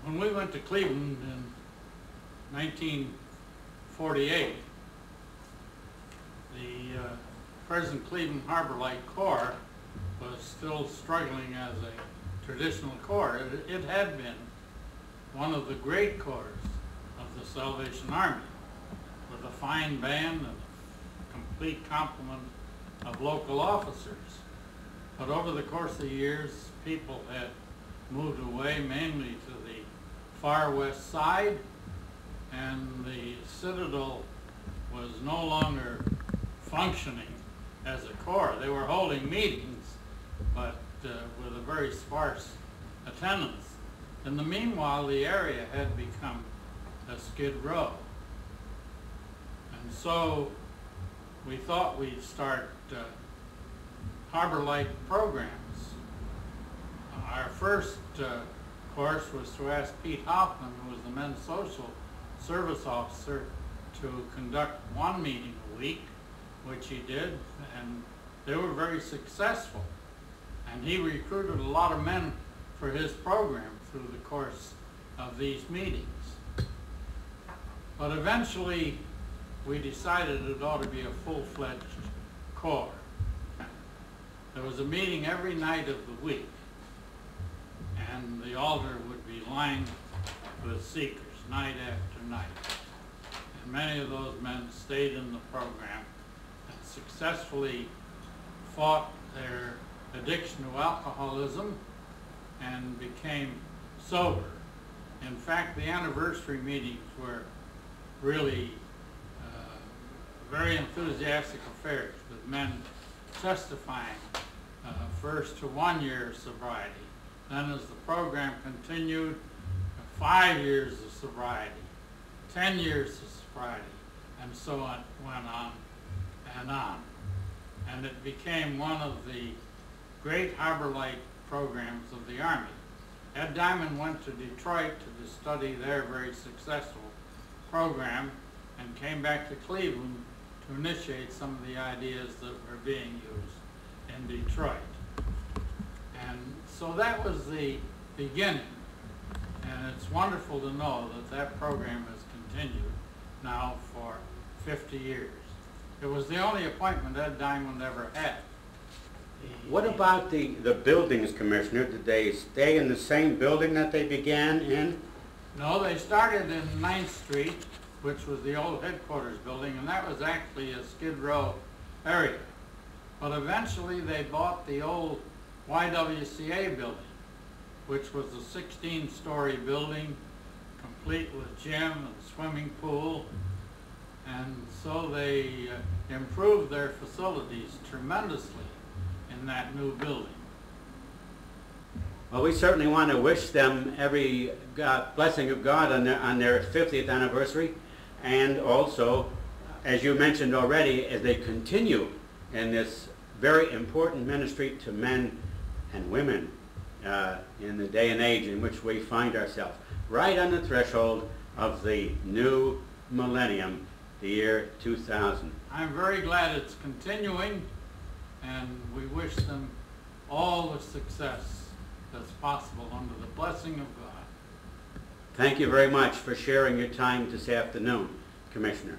When we went to Cleveland in 1948, the present Cleveland Harbor Light Corps was still struggling as a traditional corps. It had been one of the great corps of the Salvation Army, with a fine band and a complete complement of local officers. But over the course of the years, people had moved away mainly to the far west side, and the Citadel was no longer functioning as a corps. They were holding meetings, but with a very sparse attendance. In the meanwhile, the area had become a Skid Row. And so we thought we'd start Harbor Light programs. Our first course was to ask Pete Hoffman, who was the men's social service officer, to conduct one meeting a week, which he did, and they were very successful. And he recruited a lot of men for his program through the course of these meetings. But eventually, we decided it ought to be a full-fledged corps. There was a meeting every night of the week, and the altar would be lined with seekers night after night. And many of those men stayed in the program and successfully fought their addiction to alcoholism and became sober. In fact, the anniversary meetings were really very enthusiastic affairs, with men testifying first to 1 year of sobriety. Then as the program continued, 5 years of sobriety, 10 years of sobriety, and so on, went on and on. And it became one of the great Harbor Light programs of the Army. Ed Diamond went to Detroit to study their very successful program and came back to Cleveland to initiate some of the ideas that were being used in Detroit. And so that was the beginning. And it's wonderful to know that that program has continued now for 50 years. It was the only appointment Ed Diamond ever had. What about the buildings, Commissioner? Did they stay in the same building that they began in? No, they started in 9th Street, which was the old headquarters building, and that was actually a Skid Row area. But eventually they bought the old YWCA building, which was a 16-story building, complete with gym and swimming pool. And so they improved their facilities tremendously in that new building. Well, we certainly want to wish them every blessing of God on their 50th anniversary, and also, as you mentioned already, as they continue in this very important ministry to men and women in the day and age in which we find ourselves, right on the threshold of the new millennium, the year 2000. I'm very glad it's continuing, and we wish them all the success that's possible under the blessing of God. Thank you very much for sharing your time this afternoon, Commissioner.